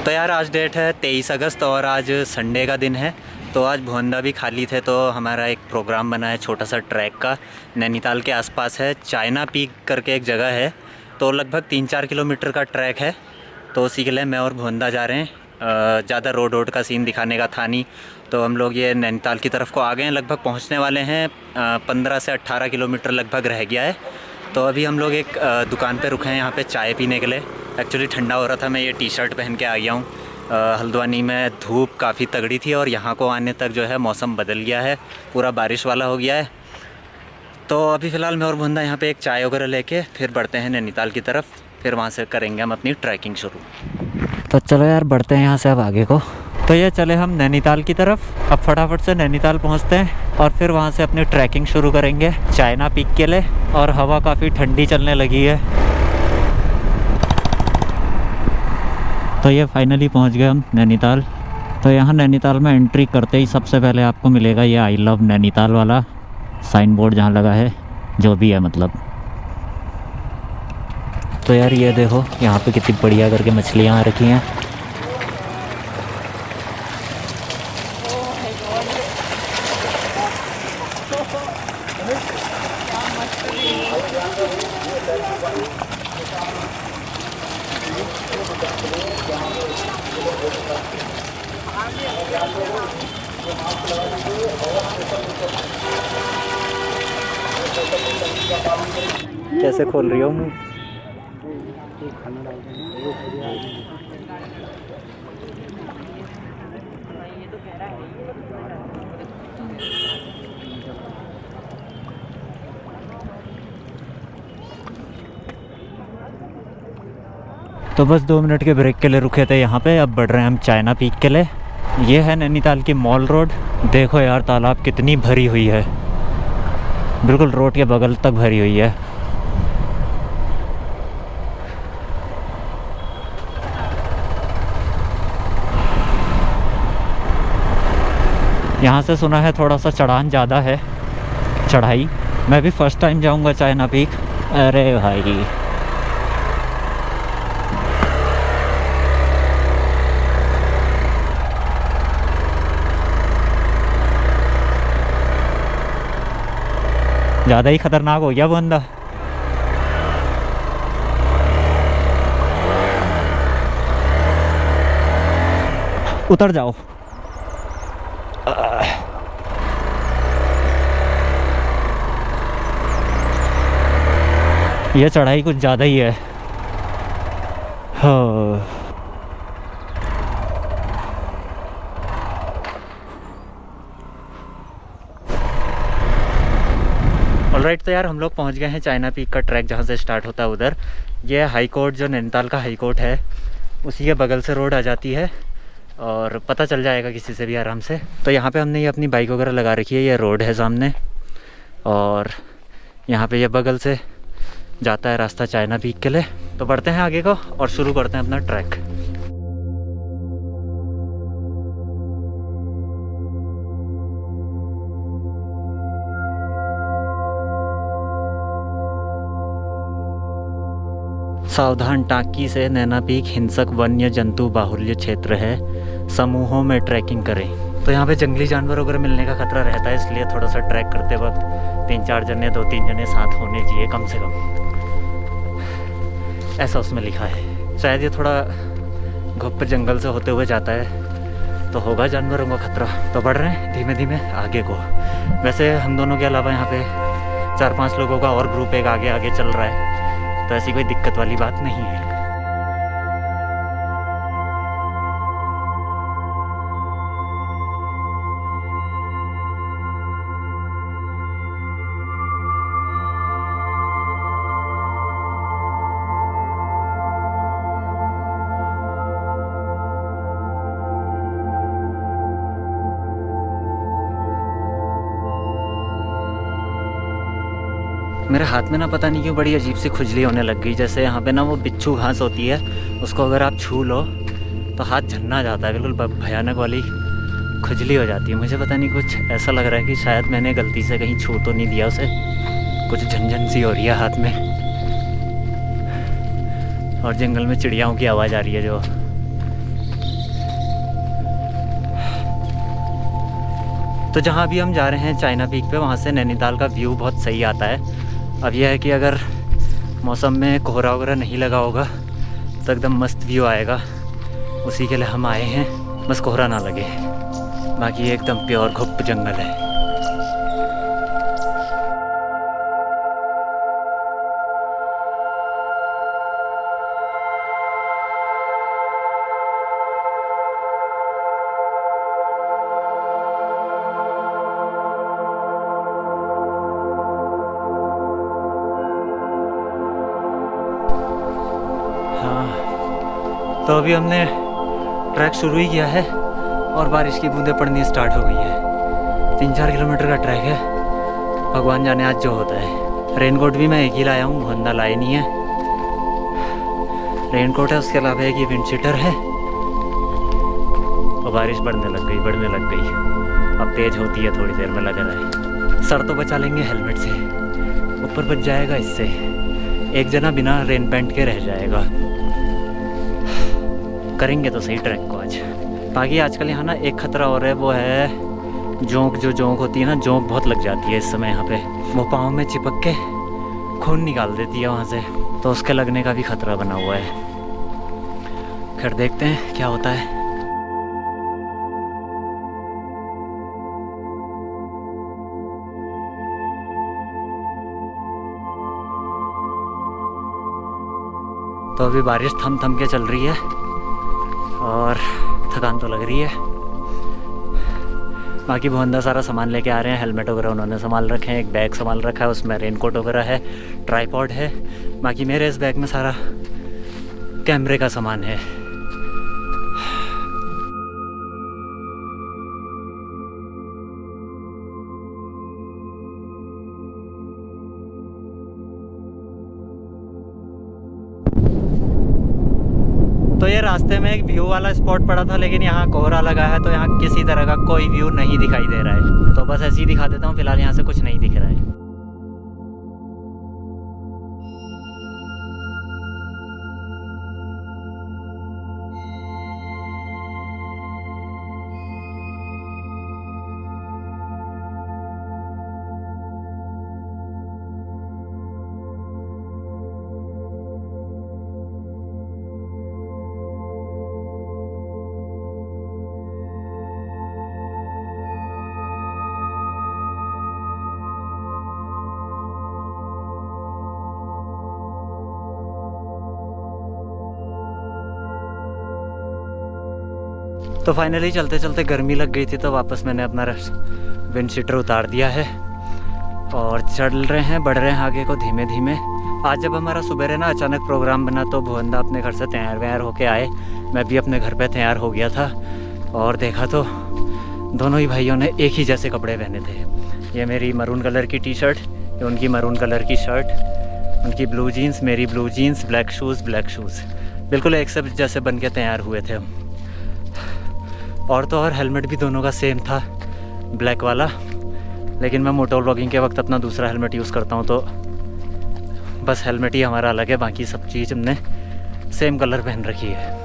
तो यार आज डेट है 23 अगस्त और आज संडे का दिन है। तो आज भोंदा भी खाली थे तो हमारा एक प्रोग्राम बना है छोटा सा ट्रैक का। नैनीताल के आसपास है, चाइना पीक करके एक जगह है, तो लगभग 3-4 किलोमीटर का ट्रैक है। तो उसी के लिए मैं और भोंदा जा रहे हैं। ज़्यादा रोड का सीन दिखाने का था नहीं, तो हम लोग ये नैनीताल की तरफ को आ गए हैं। लगभग पहुंचने वाले हैं, 15 से 18 किलोमीटर लगभग रह गया है। तो अभी हम लोग एक दुकान पे रुके हैं यहाँ पे चाय पीने के लिए। एक्चुअली ठंडा हो रहा था, मैं ये टी शर्ट पहन के आ गया हूँ। हल्द्वानी में धूप काफ़ी तगड़ी थी और यहाँ को आने तक जो है मौसम बदल गया है, पूरा बारिश वाला हो गया है। तो अभी फ़िलहाल मैं और भुंदा यहाँ पे एक चाय वगैरह लेके फिर बढ़ते हैं नैनीताल की तरफ, फिर वहाँ से करेंगे हम अपनी ट्रैकिंग शुरू। तो चलो यार बढ़ते हैं यहाँ से अब आगे को। तो ये चले हम नैनीताल की तरफ। अब फटाफट से नैनीताल पहुँचते हैं और फिर वहाँ से अपनी ट्रैकिंग शुरू करेंगे चाइना पीक के लिए। और हवा काफ़ी ठंडी चलने लगी है। तो ये फाइनली पहुँच गए हम नैनीताल। तो यहाँ नैनीताल में एंट्री करते ही सबसे पहले आपको मिलेगा ये आई लव नैनीताल वाला साइन बोर्ड जहाँ लगा है, जो भी है मतलब। तो यार ये देखो यहाँ पे कितनी बढ़िया करके मछलियाँ आ रखी हैं। कैसे खोल रही हो मुँह? तो बस 2 मिनट के ब्रेक के लिए रुके थे यहाँ पे। अब बढ़ रहे हैं हम चाइना पीक के लिए। ये है नैनीताल की मॉल रोड। देखो यार तालाब कितनी भरी हुई है, बिल्कुल रोड के बगल तक भरी हुई है। यहाँ से सुना है थोड़ा सा चढ़ान ज़्यादा है, चढ़ाई। मैं भी फर्स्ट टाइम जाऊँगा चाइना पीक। अरे भाई ज़्यादा ही खतरनाक हो गया बंदा। उतर जाओ। ये चढ़ाई कुछ ज़्यादा ही है। हाँ ऑलराइट। तो यार हम लोग पहुंच गए हैं चाइना पीक का ट्रैक जहां से स्टार्ट होता है उधर। ये हाई कोर्ट जो नैनीताल का हाई कोर्ट है उसी के बगल से रोड आ जाती है और पता चल जाएगा किसी से भी आराम से। तो यहाँ पे हमने ये अपनी बाइक वगैरह लगा रखी है। ये रोड है सामने और यहाँ पे ये बगल से जाता है रास्ता चाइना पीक के लिए। तो बढ़ते हैं आगे को और शुरू करते हैं अपना ट्रैक। सावधान टाकी से नैना पीक हिंसक वन्य जंतु बाहुल्य क्षेत्र है, समूहों में ट्रैकिंग करें। तो यहाँ पे जंगली जानवर वगैरह मिलने का खतरा रहता है, इसलिए थोड़ा सा ट्रैक करते वक्त 3-4 जने 2-3 जने साथ होने चाहिए कम से कम, ऐसा उसमें लिखा है। शायद ये थोड़ा घुप जंगल से होते हुए जाता है तो होगा जानवरों का खतरा। तो बढ़ रहे हैं धीमे धीमे आगे को। वैसे हम दोनों के अलावा यहाँ पे 4-5 लोगों का और ग्रुप एक आगे आगे चल रहा है, तो ऐसी कोई दिक्कत वाली बात नहीं है। मेरे हाथ में ना पता नहीं क्यों बड़ी अजीब सी खुजली होने लग गई। जैसे यहाँ पे ना वो बिच्छू घास होती है, उसको अगर आप छू लो तो हाथ झन्ना जाता है, बिल्कुल भयानक वाली खुजली हो जाती है। मुझे पता नहीं, कुछ ऐसा लग रहा है कि शायद मैंने गलती से कहीं छू तो नहीं दिया उसे। कुछ झंझन सी हो रही है हाथ में। और जंगल में चिड़ियाओं की आवाज़ आ रही है जो तो जहाँ भी हम जा रहे हैं चाइना पीक पे, वहाँ से नैनीताल का व्यू बहुत सही आता है। अब यह है कि अगर मौसम में कोहरा वगैरह नहीं लगा होगा तो एकदम मस्त व्यू आएगा। उसी के लिए हम आए हैं, बस कोहरा ना लगे। बाकी एकदम प्योर घुप जंगल है। तो अभी हमने ट्रैक शुरू ही किया है और बारिश की बूंदें पड़नी स्टार्ट हो गई है। 3-4 किलोमीटर का ट्रैक है, भगवान जाने आज जो होता है। रेनकोट भी मैं एक ही लाया हूँ, भोंदा लाए नहीं है। रेनकोट है, उसके अलावा एक ये विंड शीटर है। और बारिश बढ़ने लग गई। अब तेज़ होती है, थोड़ी देर में लग रहा है। सर तो बचा लेंगे हेलमेट से, ऊपर बच जाएगा इससे। एक जना बिना रेन पैंट के रह जाएगा। करेंगे तो सही ट्रैक को आज। बाकी आजकल यहाँ ना एक ख़तरा और है, वो है जोंक। जो जोंक होती है ना, जोंक बहुत लग जाती है इस समय यहाँ पे। वो पाँव में चिपक के खून निकाल देती है वहाँ से, तो उसके लगने का भी खतरा बना हुआ है। खैर देखते हैं क्या होता है। तो अभी बारिश थम थम के चल रही है और थकान तो लग रही है। बाकी भोंदा सारा सामान लेके आ रहे हैं। हेलमेट वगैरह उन्होंने संभाल रखे हैं, एक बैग संभाल रखा है, उसमें रेनकोट वगैरह है, ट्राइपॉड है। बाकी मेरे इस बैग में सारा कैमरे का सामान है। तो ये रास्ते में एक व्यू वाला स्पॉट पड़ा था, लेकिन यहाँ कोहरा लगा है तो यहाँ किसी तरह का कोई व्यू नहीं दिखाई दे रहा है। तो बस ऐसे ही दिखा देता हूँ, फिलहाल यहाँ से कुछ नहीं दिख रहा है। तो फाइनली चलते चलते गर्मी लग गई थी, तो वापस मैंने अपना विंड शीटर उतार दिया है और चल रहे हैं, बढ़ रहे हैं आगे को धीमे धीमे। आज जब हमारा सुबह ना अचानक प्रोग्राम बना, तो भोंदा अपने घर से तैयार व्यार होके आए। मैं भी अपने घर पे तैयार हो गया था और देखा तो दोनों ही भाइयों ने एक ही जैसे कपड़े पहने थे। ये मेरी मरून कलर की टी शर्ट, ये उनकी मरून कलर की शर्ट, उनकी ब्लू जीन्स, मेरी ब्लू जीन्स, ब्लैक शूज़। बिल्कुल एक सब जैसे बन के तैयार हुए थे हम। और तो और हेलमेट भी दोनों का सेम था, ब्लैक वाला। लेकिन मैं मोटो व्लॉगिंग के वक्त अपना दूसरा हेलमेट यूज़ करता हूँ, तो बस हेलमेट ही हमारा अलग है, बाकी सब चीज़ हमने सेम कलर पहन रखी है।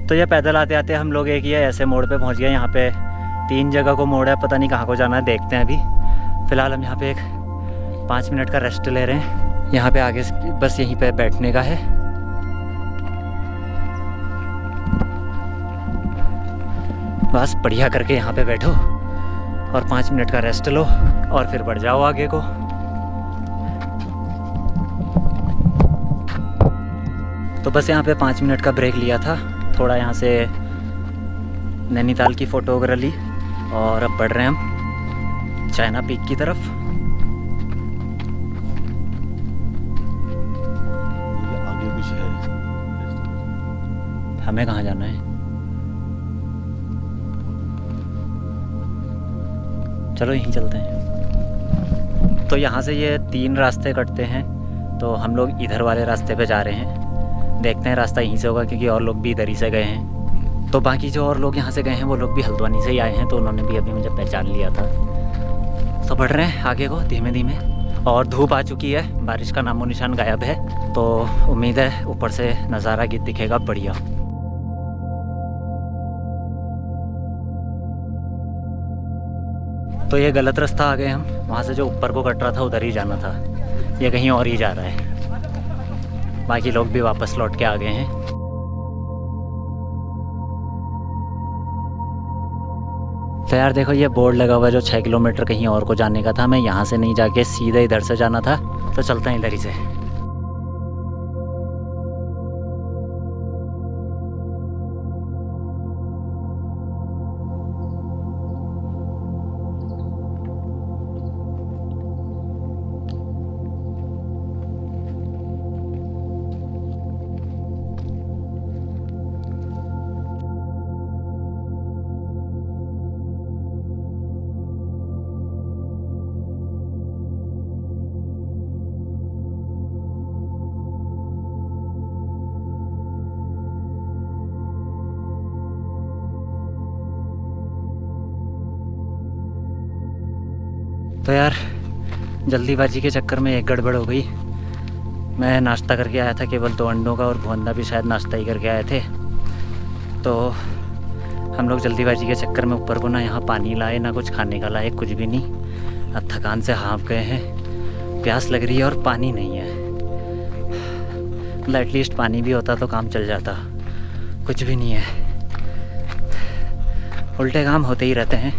तो ये पैदल आते आते हम लोग एक ये ऐसे मोड़ पे पहुंच गए। यहाँ पे 3 जगह को मोड़ है, पता नहीं कहाँ को जाना है, देखते हैं अभी। फ़िलहाल हम यहाँ पे एक 5 मिनट का रेस्ट ले रहे हैं। यहाँ पे आगे बस यहीं पे बैठने का है। बस बढ़िया करके यहाँ पे बैठो और 5 मिनट का रेस्ट लो और फिर बढ़ जाओ आगे को। तो बस यहाँ पे 5 मिनट का ब्रेक लिया था, थोड़ा यहाँ से नैनीताल की फ़ोटो वगैरह ली और अब बढ़ रहे हैं हम चाइना पीक की तरफ। आगे कुछ हमें कहाँ जाना है? चलो यहीं चलते हैं। तो यहाँ से ये 3 रास्ते कटते हैं, तो हम लोग इधर वाले रास्ते पे जा रहे हैं। देखते हैं रास्ता यहीं से होगा, क्योंकि और लोग भी इधर ही से गए हैं। तो बाकी जो और लोग यहाँ से गए हैं वो लोग भी हल्द्वानी से ही आए हैं, तो उन्होंने भी अभी मुझे पहचान लिया था। तो बढ़ रहे हैं आगे को धीमे धीमे, और धूप आ चुकी है, बारिश का नामो निशान गायब है। तो उम्मीद है ऊपर से नज़ारा गीत दिखेगा बढ़िया। तो ये गलत रास्ता आ गए हम, वहाँ से जो ऊपर को कट रहा था उधर ही जाना था, ये कहीं और ही जा रहा है। बाकी लोग भी वापस लौट के आ गए हैं। तो यार देखो ये बोर्ड लगा हुआ है जो 6 किलोमीटर कहीं और को जाने का था। मैं यहाँ से नहीं जाके सीधे इधर से जाना था, तो चलते हैं इधर ही से। तो यार जल्दीबाजी के चक्कर में एक गड़बड़ हो गई। मैं नाश्ता करके आया था केवल 2 अंडों का, और भुवंदा भी शायद नाश्ता ही करके आए थे। तो हम लोग जल्दीबाजी के चक्कर में ऊपर को ना यहाँ पानी लाए, ना कुछ खाने का लाए, कुछ भी नहीं। अब थकान से हाँफ गए हैं, प्यास लग रही है और पानी नहीं है। मतलब एटलीस्ट पानी भी होता तो काम चल जाता, कुछ भी नहीं है। उल्टे काम होते ही रहते हैं।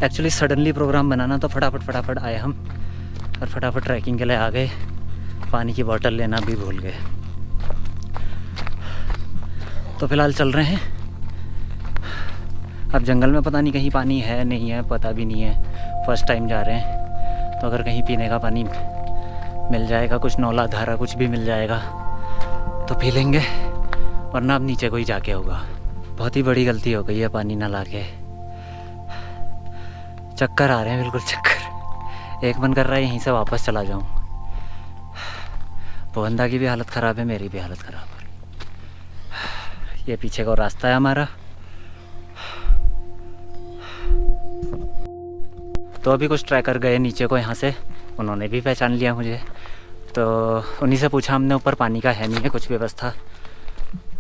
एक्चुअली सडनली प्रोग्राम बनाना, तो फटाफट आए हम और फटाफट ट्रैकिंग के लिए आ गए। पानी की बोतल लेना भी भूल गए। तो फ़िलहाल चल रहे हैं। अब जंगल में पता नहीं कहीं पानी है नहीं है, पता भी नहीं है। फर्स्ट टाइम जा रहे हैं, तो अगर कहीं पीने का पानी मिल जाएगा, कुछ नौला धारा कुछ भी मिल जाएगा तो पी लेंगे, वरना अब नीचे को ही जाके होगा। बहुत ही बड़ी गलती हो गई है पानी ना ला के। चक्कर आ रहे हैं, बिल्कुल चक्कर। एक मन कर रहा है यहीं से वापस चला जाऊं। भुवंदा की भी हालत ख़राब है, मेरी भी हालत ख़राब हो रही। ये पीछे का रास्ता है हमारा। तो अभी कुछ ट्रैकर गए नीचे को यहाँ से, उन्होंने भी पहचान लिया मुझे। तो उन्हीं से पूछा हमने, ऊपर पानी का है नहीं है कुछ व्यवस्था?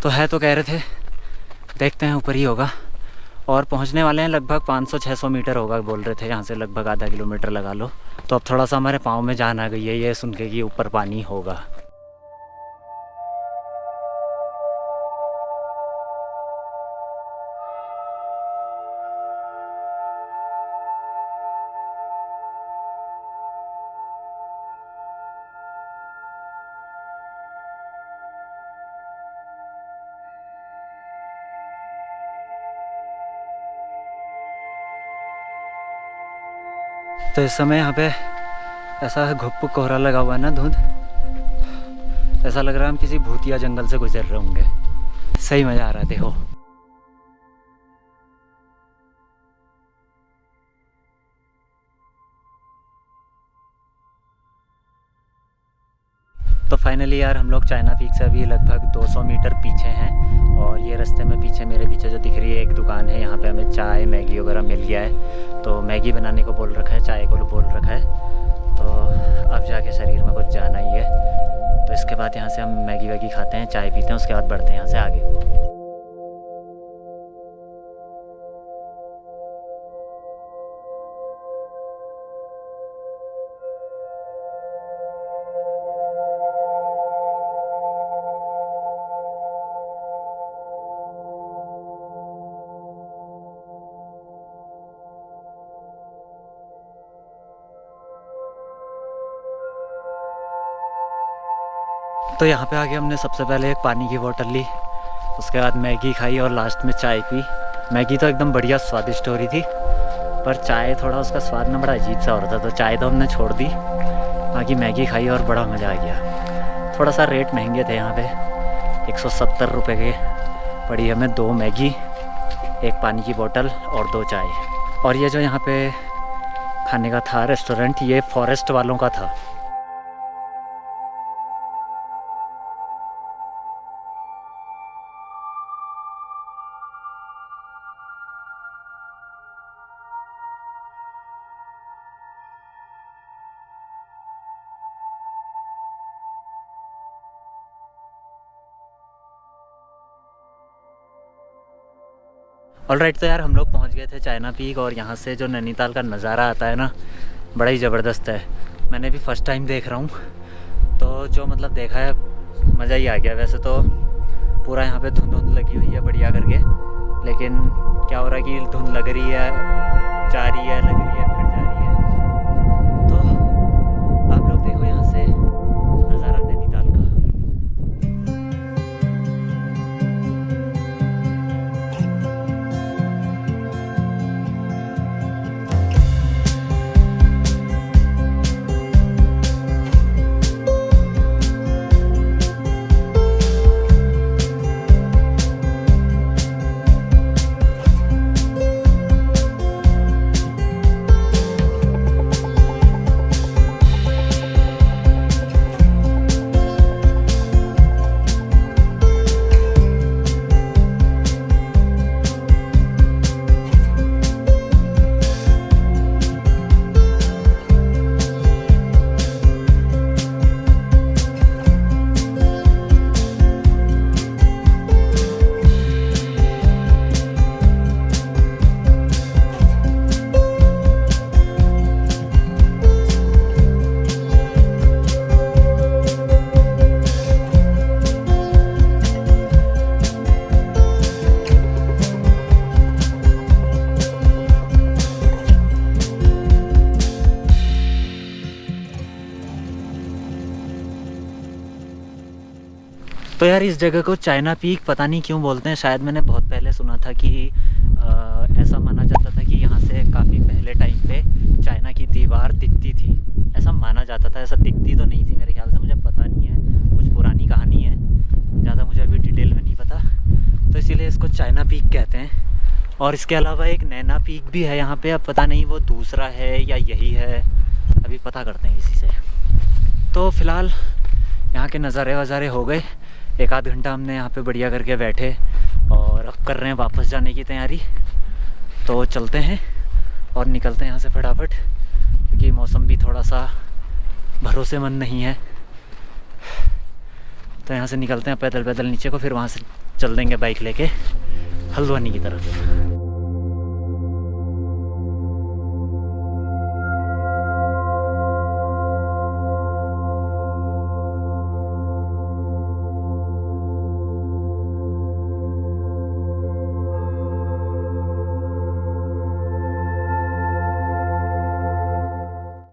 तो है तो कह रहे थे, देखते हैं ऊपर ही होगा। और पहुंचने वाले हैं, लगभग 500-600 मीटर होगा बोल रहे थे यहाँ से, लगभग आधा किलोमीटर लगा लो। तो अब थोड़ा सा हमारे पाँव में जान आ गई है ये सुन के कि ऊपर पानी होगा। तो इस समय यहाँ पे ऐसा घुप कोहरा लगा हुआ है ना, धुंध, ऐसा लग रहा है हम किसी भूतिया जंगल से गुजर रहे होंगे। सही मज़ा आ रहा है देखो। तो फाइनली यार हम लोग चाइना पीक से अभी लगभग 200 मीटर पीछे हैं, और ये रास्ते में पीछे मेरे पीछे जो दिख रही है एक दुकान है, यहाँ पे हमें चाय मैगी वगैरह मिल गया है। तो मैगी बनाने को बोल रखा है, चाय को बोल रखा है। तो अब जाके शरीर में कुछ जाना ही है। तो इसके बाद यहाँ से हम मैगी वैगी खाते हैं, चाय पीते हैं, उसके बाद बढ़ते हैं यहाँ से आगे को। तो यहाँ पे आके हमने सबसे पहले एक पानी की बोतल ली, उसके बाद मैगी खाई और लास्ट में चाय पी। मैगी तो एकदम बढ़िया स्वादिष्ट हो रही थी, पर चाय थोड़ा उसका स्वाद ना बड़ा अजीब सा हो रहा था, तो चाय तो हमने छोड़ दी। बाकी मैगी खाई और बड़ा मज़ा आ गया। थोड़ा सा रेट महंगे थे यहाँ पे, 170 रुपये के पड़ी हमें 2 मैगी, 1 पानी की बोतल और 2 चाय। और ये जो यहाँ पे खाने का था रेस्टोरेंट, ये फॉरेस्ट वालों का था। ऑलराइट, तो यार हम लोग पहुंच गए थे चाइना पीक, और यहाँ से जो नैनीताल का नज़ारा आता है ना, बड़ा ही ज़बरदस्त है। मैंने भी फ़र्स्ट टाइम देख रहा हूँ, तो जो मतलब देखा है मज़ा ही आ गया। वैसे तो पूरा यहाँ पे धुंध लगी हुई है बढ़िया करके, लेकिन क्या हो रहा है कि धुंध लग रही है, जा रही है, लग रही है, फिर जा रही है। तो आप लोग देखो यहाँ से नज़ारा नैनीताल का। तो यार इस जगह को चाइना पीक पता नहीं क्यों बोलते हैं। शायद मैंने बहुत पहले सुना था कि ऐसा माना जाता था कि यहाँ से काफ़ी पहले टाइम पे चाइना की दीवार दिखती थी, ऐसा माना जाता था। ऐसा दिखती तो नहीं थी मेरे ख्याल से, मुझे पता नहीं है, कुछ पुरानी कहानी है, ज़्यादा मुझे अभी डिटेल में नहीं पता। तो इसीलिए इसको चाइना पीक कहते हैं। और इसके अलावा एक नैना पीक भी है यहाँ पे, अब पता नहीं वो दूसरा है या यही है, अभी पता करते हैं किसी से। तो फ़िलहाल यहाँ के नज़ारे वज़ारे हो गए, 1 आध घंटा हमने यहाँ पे बढ़िया करके बैठे, और अब कर रहे हैं वापस जाने की तैयारी। तो चलते हैं और निकलते हैं यहाँ से फटाफट, क्योंकि मौसम भी थोड़ा सा भरोसेमंद नहीं है। तो यहाँ से निकलते हैं पैदल पैदल नीचे को, फिर वहाँ से चल देंगे बाइक लेके हल्द्वानी की तरफ।